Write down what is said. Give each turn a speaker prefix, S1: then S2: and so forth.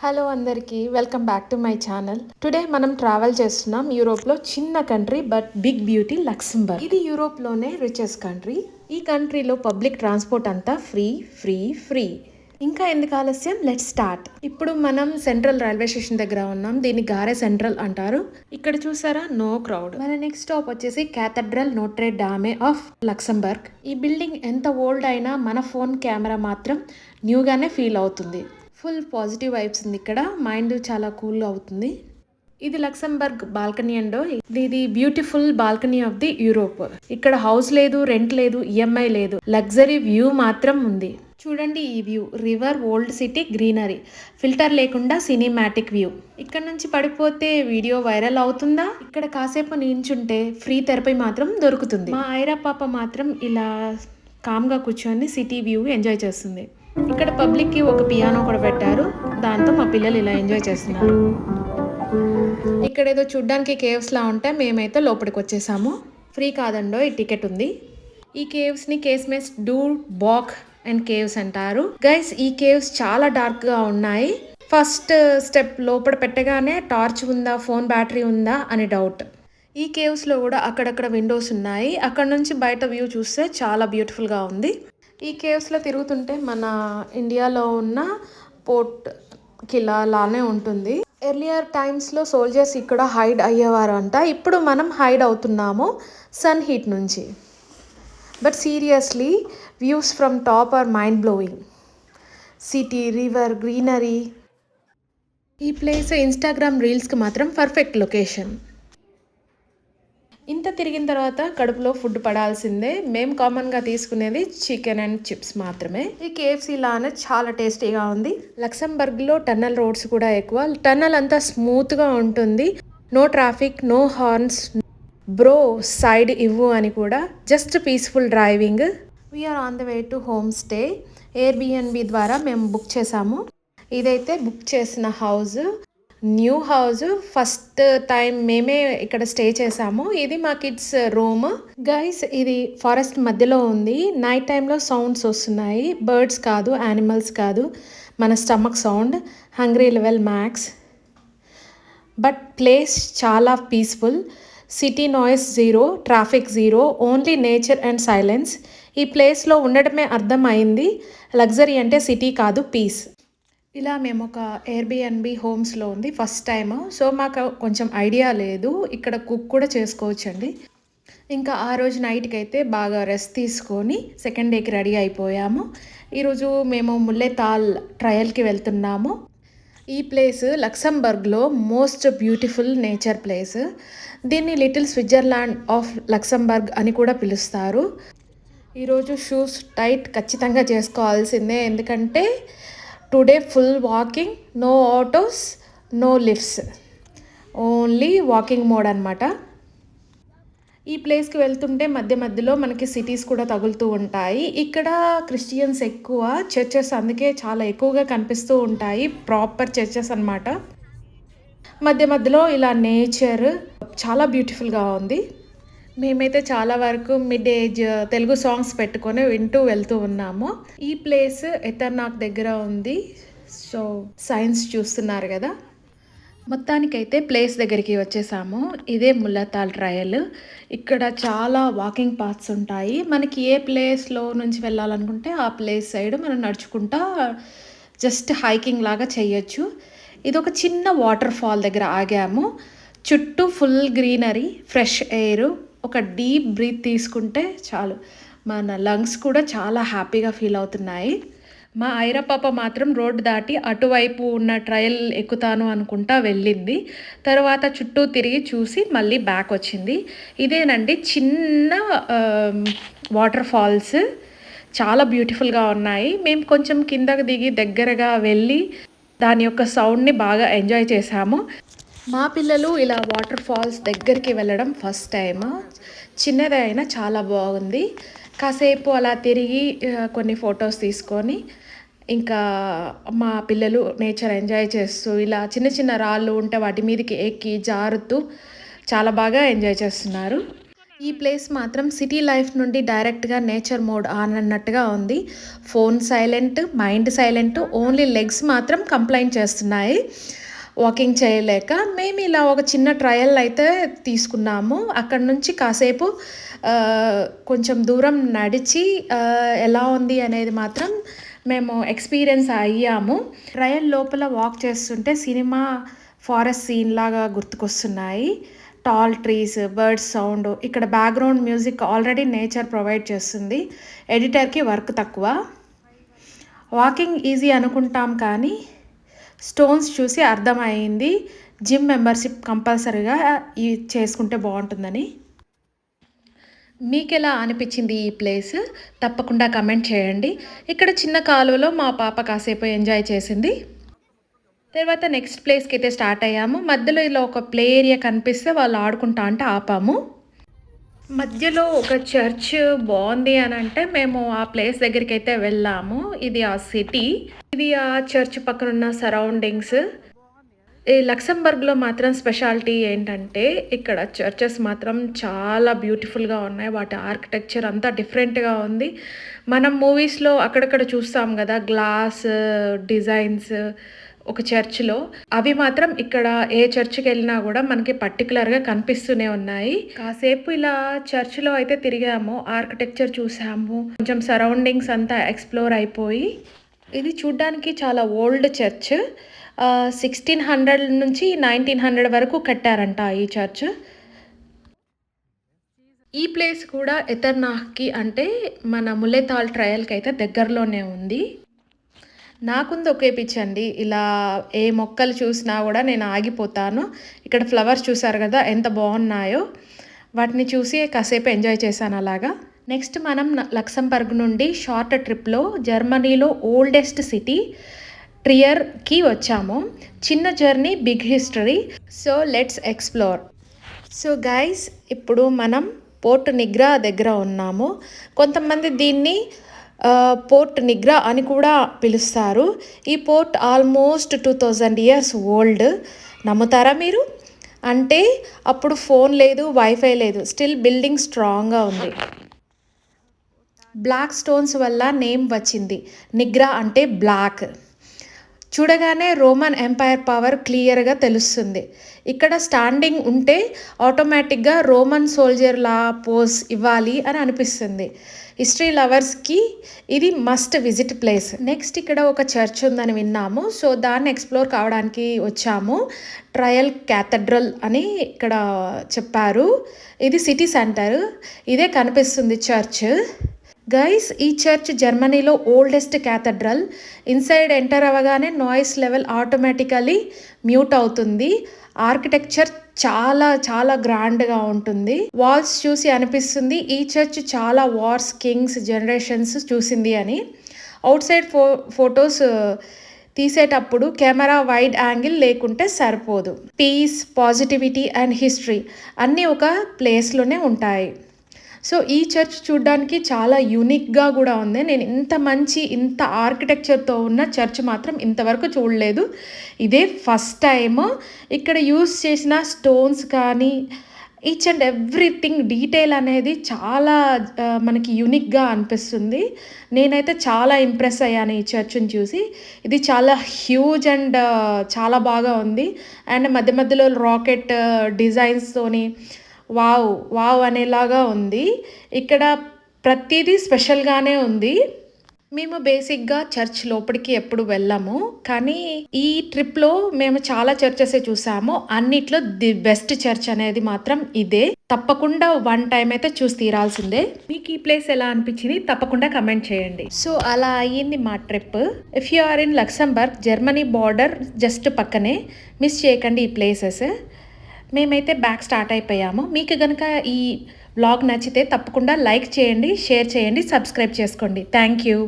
S1: Hello అందరికీ welcome back to my channel. Today మనం travel చేస్తున్నాం యూరోప్లో చిన్న country but big beauty Luxembourg. ఇది యూరోప్లోనే రిచెస్ట్ కంట్రీ. ఈ కంట్రీలో పబ్లిక్ ట్రాన్స్పోర్ట్ అంతా ఫ్రీ ఫ్రీ ఫ్రీ. ఇంకా ఎందుకు ఆలస్యం, లెట్స్ స్టార్ట్. ఇప్పుడు మనం సెంట్రల్ రైల్వే స్టేషన్ దగ్గర ఉన్నాం. దీన్ని గారే సెంట్రల్ అంటారు. ఇక్కడ చూసారా, నో క్రౌడ్. మన నెక్స్ట్ స్టాప్ వచ్చేసి క్యాథడ్రల్ నోట్రే డామే ఆఫ్ లక్సెంబర్గ్. ఈ బిల్డింగ్ ఎంత ఓల్డ్ అయినా మన ఫోన్ కెమెరా మాత్రం న్యూగానే ఫీల్ అవుతుంది. ఫుల్ పాజిటివ్ వైబ్స్ ఉంది ఇక్కడ. మైండ్ చాలా కూల్ అవుతుంది. ఇది లక్సెంబర్గ్ బాల్కనీ అండో. ఇది beautiful balcony of the Europe. ఇక్కడ హౌస్ లేదు, రెంట్ లేదు, ఈఎంఐ లేదు, లగ్జరీ వ్యూ మాత్రం ఉంది. చూడండి ఈ view, river, old city, greenery, filter లేకుండా సినిమాటిక్ వ్యూ. ఇక్కడ నుంచి పడిపోతే వీడియో వైరల్ అవుతుందా? ఇక్కడ కాసేపు నించుంటే ఫ్రీ థెరపీ మాత్రం దొరుకుతుంది. మా ఐరా పాప మాత్రం ఇలా కామ్గా కూర్చొని సిటీ వ్యూ ఎంజాయ్ చేస్తుంది. ఇక్కడ పబ్లిక్కి ఒక పియానో కూడా పెట్టారు. దాంతో మా పిల్లలు ఇలా ఎంజాయ్ చేస్తున్నారు. ఇక్కడ ఏదో చూడ్డానికి కేవ్స్లా ఉంటే మేమైతే లోపలికి వచ్చేసాము. ఫ్రీ కాదండో, ఈ టికెట్ ఉంది. ఈ కేవ్స్ని కేస్మెస్ డూ బాక్ అండ్ కేవ్స్ అంటారు. గైస్, ఈ కేవ్స్ చాలా డార్క్గా ఉన్నాయి. ఫస్ట్ స్టెప్ లోపల పెట్టగానే టార్చ్ ఉందా, ఫోన్ బ్యాటరీ ఉందా అని డౌట్. ఈ కేవ్స్లో కూడా అక్కడక్కడ విండోస్ ఉన్నాయి. అక్కడ నుంచి బయట వ్యూ చూస్తే చాలా బ్యూటిఫుల్గా ఉంది. ఈ కేవ్స్లో తిరుగుతుంటే మన ఇండియాలో ఉన్న పోర్ట్ కిలా లానే ఉంటుంది. ఎర్లియర్ టైమ్స్లో సోల్జర్స్ ఇక్కడ హైడ్ అయ్యేవారు అంట. ఇప్పుడు మనం హైడ్ అవుతున్నాము సన్ హీట్ నుంచి. But seriously, views from top or mind blowing. City, river, greenery. ఈ ప్లేస్ ఇన్స్టాగ్రామ్ రీల్స్కి మాత్రం పర్ఫెక్ట్ లొకేషన్. ఇంత తిరిగిన తర్వాత కడుపులో ఫుడ్ పడాల్సిందే. మేము కామన్గా తీసుకునేది చికెన్ అండ్ చిప్స్ మాత్రమే. ఈ కేఎఫ్సీ లానే చాలా టేస్టీగా ఉంది. లక్సెంబర్గ్లో టన్నల్ రోడ్స్ కూడా ఎక్కువ. టన్నల్ అంతా స్మూత్గా ఉంటుంది. No traffic, no horns. Bro side ఇవ్వు అని కూడా. Just peaceful driving. We're on the way to home stay. Airbnb ద్వారా మేము బుక్ చేసాము. ఇదైతే బుక్ చేసిన house, new house. First time మేమే ఇక్కడ స్టే చేసాము. ఇది మా కిడ్స్ రూమ్. గైస్, ఇది ఫారెస్ట్ మధ్యలో ఉంది. నైట్ టైంలో సౌండ్స్ వస్తున్నాయి. బర్డ్స్ కాదు, యానిమల్స్ కాదు, మన stomach sound. Hungry level max. But place చాలా peaceful. City noise zero, traffic zero, only nature and silence. ఈ ప్లేస్లో ఉండటమే అర్థమైంది. లగ్జరీ అంటే సిటీ కాదు, పీస్. ఇలా మేము ఒక ఎయిర్బిఎన్బి హోమ్స్లో ఉంది ఫస్ట్ టైము. సో మాకు కొంచెం ఐడియా లేదు. ఇక్కడ కుక్ కూడా చేసుకోవచ్చండి. ఇంకా ఆ రోజు నైట్కి అయితే బాగా రెస్ట్ తీసుకొని సెకండ్ డేకి రెడీ అయిపోయాము. ఈరోజు మేము ముల్లెతాల్ ట్రయల్కి వెళ్తున్నాము. ఈ ప్లేస్ లక్సెంబర్గ్లో మోస్ట్ బ్యూటిఫుల్ నేచర్ ప్లేస్. దీన్ని లిటిల్ స్విట్జర్లాండ్ ఆఫ్ లక్సెంబర్గ్ అని కూడా పిలుస్తారు. ఈరోజు షూస్ టైట్ ఖచ్చితంగా చేసుకోవాల్సిందే. ఎందుకంటే today full walking, no autos, no lifts, only walking mode అనమాట. ఈ ప్లేస్కి వెళ్తుంటే మధ్య మధ్యలో మనకి సిటీస్ కూడా తగులుతూ ఉంటాయి. ఇక్కడ క్రిస్టియన్స్ ఎక్కువ, చర్చెస్ అందుకే చాలా ఎక్కువగా కనిపిస్తూ ఉంటాయి. ప్రాపర్ చర్చెస్ అనమాట. మధ్య మధ్యలో ఇలా నేచర్ చాలా బ్యూటిఫుల్గా ఉంది. మేమైతే చాలా వరకు మిడ్ ఏజ్ తెలుగు సాంగ్స్ పెట్టుకొని వింటూ వెళ్తూ ఉన్నాము. ఈ ప్లేస్ ఎతర్నాక్ దగ్గర ఉంది. సో సైన్స్ చూస్తున్నారు కదా. మొత్తానికైతే ప్లేస్ దగ్గరికి వచ్చేసాము. ఇదే ముల్లతాల్ ట్రయల్. ఇక్కడ చాలా వాకింగ్ పాత్స్ ఉంటాయి. మనకి ఏ ప్లేస్లో నుంచి వెళ్ళాలనుకుంటే ఆ ప్లేస్ సైడ్ మనం నడుచుకుంటా జస్ట్ హైకింగ్ లాగా చేయొచ్చు. ఇది ఒక చిన్న వాటర్ ఫాల్ దగ్గర ఆగాము. చుట్టూ ఫుల్ గ్రీనరీ, ఫ్రెష్ ఎయిర్. ఒక డీప్ బ్రీత్ తీసుకుంటే చాలు, మన లంగ్స్ కూడా చాలా హ్యాపీగా ఫీల్ అవుతున్నాయి. మా ఐరా పాప మాత్రం రోడ్డు దాటి అటువైపు ఉన్న ట్రయల్ ఎక్కుతాను అనుకుంటా వెళ్ళింది. తర్వాత చుట్టూ తిరిగి చూసి మళ్ళీ బ్యాక్ వచ్చింది. ఇదేనండి చిన్న వాటర్ ఫాల్స్. చాలా బ్యూటిఫుల్గా ఉన్నాయి. మేము కొంచెం కిందకు దిగి దగ్గరగా వెళ్ళి దాని యొక్క సౌండ్ని బాగా ఎంజాయ్ చేశాము. మా పిల్లలు ఇలా వాటర్ ఫాల్స్ దగ్గరికి వెళ్ళడం ఫస్ట్ టైం. చిన్నదే అయినా చాలా బాగుంది. కాసేపు అలా తిరిగి కొన్ని ఫొటోస్ తీసుకొని ఇంకా మా పిల్లలు నేచర్ ఎంజాయ్ చేస్తూ ఇలా చిన్న చిన్న రాళ్ళు ఉంటే వాటి మీదకి ఎక్కి జారుతూ చాలా బాగా ఎంజాయ్ చేస్తున్నారు. ఈ ప్లేస్ మాత్రం సిటీ లైఫ్ నుండి డైరెక్ట్గా నేచర్ మోడ్ ఆన్ అన్నట్టుగా ఉంది. Phone silent, mind silent, only legs మాత్రం కంప్లైంట్ చేస్తున్నాయి వాకింగ్ చేయలేక. మేము ఇలా ఒక చిన్న ట్రయల్ అయితే తీసుకున్నాము. అక్కడ నుంచి కాసేపు కొంచెం దూరం నడిచి ఎలా ఉంది అనేది మాత్రం మేము ఎక్స్పీరియన్స్ అయ్యాము. ట్రయల్ లోపల వాక్ చేస్తుంటే సినిమా ఫారెస్ట్ సీన్ లాగా గుర్తుకొస్తున్నాయి. టాల్ ట్రీస్, బర్డ్స్ సౌండ్, ఇక్కడ background music already nature provide చేస్తుంది. ఎడిటర్కి వర్క్ తక్కువ. వాకింగ్ ఈజీ అనుకుంటాం కానీ స్టోన్స్ చూసి అర్థమైంది జిమ్ మెంబర్షిప్ కంపల్సరీగా చేసుకుంటే బాగుంటుందని. మీకు ఎలా అనిపించింది ఈ ప్లేస్? తప్పకుండా కమెంట్ చేయండి. ఇక్కడ చిన్న కాలువలో మా పాప కాసేపు ఎంజాయ్ చేసింది. తర్వాత నెక్స్ట్ ప్లేస్కి అయితే స్టార్ట్ అయ్యాము. మధ్యలో ఇలా ఒక ప్లే ఏరియా కనిపిస్తే వాళ్ళు ఆడుకుంటా అంటే ఆపాము. మధ్యలో ఒక చర్చ్ బాగుంది అని అంటే మేము ఆ ప్లేస్ దగ్గరికి అయితే వెళ్ళాము. ఇది ఆ సిటీ, ఇది ఆ చర్చ్ పక్కన ఉన్న సరౌండింగ్స్. ఈ లక్సెంబర్గ్లో మాత్రం స్పెషాలిటీ ఏంటంటే ఇక్కడ చర్చెస్ మాత్రం చాలా బ్యూటిఫుల్గా ఉన్నాయి. వాటి ఆర్కిటెక్చర్ అంతా డిఫరెంట్గా ఉంది. మనం మూవీస్లో అక్కడక్కడ చూస్తాం కదా గ్లాస్ డిజైన్స్ ఒక చర్చ్లో, అవి మాత్రం ఇక్కడ ఏ చర్చ్కి వెళ్ళినా కూడా మనకి పర్టికులర్గా కనిపిస్తూనే ఉన్నాయి. కాసేపు ఇలా చర్చ్లో అయితే తిరిగాము, ఆర్కిటెక్చర్ చూసాము, కొంచెం సరౌండింగ్స్ అంతా ఎక్స్ప్లోర్ అయిపోయి. ఇది చూడ్డానికి చాలా ఓల్డ్ చర్చ్. 1600 నుంచి 1900 వరకు కట్టారంట ఈ చర్చ్. ఈ ప్లేస్ కూడా ఎతర్నాహ్కి అంటే మన ముల్లెతాల్ ట్రయల్కి అయితే దగ్గరలోనే ఉంది. నాకుంది ఒకే పిచ్ అండి, ఇలా ఏ మొక్కలు చూసినా కూడా నేను ఆగిపోతాను. ఇక్కడ ఫ్లవర్స్ చూసారు కదా ఎంత బాగున్నాయో, వాటిని చూసి కాసేపు ఎంజాయ్ చేశాను అలాగా. నెక్స్ట్ మనం లక్సెంబర్గ్ నుండి షార్ట్ ట్రిప్లో జర్మనీలో ఓల్డెస్ట్ సిటీ ట్రియర్కి వచ్చాము. చిన్న journey, big history. So let's explore. So guys, ఇప్పుడు మనం పోర్ట్ నిగ్రా దగ్గర ఉన్నాము. కొంతమంది దీన్ని పోర్ట్ నిగ్రా అని కూడా పిలుస్తారు. ఈ పోర్ట్ ఆల్మోస్ట్ 2000 ఇయర్స్ ఓల్డ్. నమ్ముతారా మీరు? అంటే అప్పుడు ఫోన్ లేదు, వైఫై లేదు, స్టిల్ బిల్డింగ్ స్ట్రాంగ్గా ఉంది. బ్లాక్ స్టోన్స్ వల్ల నేమ్ వచ్చింది. నిగ్రా అంటే బ్లాక్. చూడగానే రోమన్ ఎంపైర్ పవర్ క్లియర్గా తెలుస్తుంది. ఇక్కడ స్టాండింగ్ ఉంటే ఆటోమేటిక్గా రోమన్ సోల్జర్లా పోజ్ ఇవ్వాలి అని అనిపిస్తుంది. హిస్టరీ లవర్స్కి ఇది మస్ట్ విజిట్ ప్లేస్. నెక్స్ట్ ఇక్కడ ఒక చర్చ్ ఉందని విన్నాము, సో దాన్ని ఎక్స్ప్లోర్ కావడానికి వచ్చాము. ట్రయల్ క్యాథడ్రల్ అని ఇక్కడ చెప్పారు. ఇది సిటీ సెంటర్, ఇదే కనిపిస్తుంది చర్చ్. గైస్, ఈ చర్చ్ జర్మనీలో ఓల్డెస్ట్ క్యాథడ్రల్. ఇన్సైడ్ ఎంటర్ అవ్వగానే నాయిస్ లెవెల్ ఆటోమేటికలీ మ్యూట్ అవుతుంది. ఆర్కిటెక్చర్ చాలా చాలా గ్రాండ్గా ఉంటుంది. వాల్స్ చూసి అనిపిస్తుంది ఈ చర్చ్ చాలా వార్స్, కింగ్స్, జనరేషన్స్ చూసింది అని. అవుట్ సైడ్ ఫొటోస్ తీసేటప్పుడు కెమెరా వైడ్ యాంగిల్ లేకుంటే సరిపోదు. పీస్, పాజిటివిటీ అండ్ హిస్టరీ అన్నీ ఒక ప్లేస్లోనే ఉంటాయి. సో ఈ చర్చ్ చూడడానికి చాలా యూనిక్గా కూడా ఉంది. నేను ఇంత ఆర్కిటెక్చర్తో ఉన్న చర్చ్ మాత్రం ఇంతవరకు చూడలేదు. ఇదే ఫస్ట్ టైం. ఇక్కడ యూస్ చేసిన స్టోన్స్ కానీ ఈచ్ అండ్ ఎవ్రీథింగ్ డీటెయిల్ అనేది చాలా మనకి యూనిక్గా అనిపిస్తుంది. నేనైతే చాలా ఇంప్రెస్ అయ్యాను ఈ చర్చ్ని చూసి. ఇది చాలా హ్యూజ్ అండ్ చాలా బాగా ఉంది. అండ్ మధ్య మధ్యలో రాకెట్ డిజైన్స్తోని వావ్ వావ్ అనేలాగా ఉంది. ఇక్కడ ప్రతిదీ స్పెషల్గానే ఉంది. మేము బేసిక్గా చర్చ్ లోపలికి ఎప్పుడు వెళ్ళాము, కానీ ఈ ట్రిప్లో మేము చాలా చర్చెస్ చూసాము. అన్నిట్లో ది బెస్ట్ చర్చ్ అనేది మాత్రం ఇదే. తప్పకుండా వన్ టైం అయితే చూసి తీరాల్సిందే. మీకు ఈ ప్లేస్ ఎలా అనిపించింది తప్పకుండా కమెంట్ చేయండి. సో అలా అయ్యింది మా trip. If you are in Luxembourg, Germany border just పక్కనే, మిస్ చేయకండి ఈ ప్లేసెస్. మేమైతే బ్యాక్ స్టార్ట్ అయిపోయాము. మీకు కనుక ఈ వ్లాగ్ నచ్చితే తప్పకుండా లైక్ చేయండి, షేర్ చేయండి, సబ్స్క్రైబ్ చేసుకోండి. Thank you.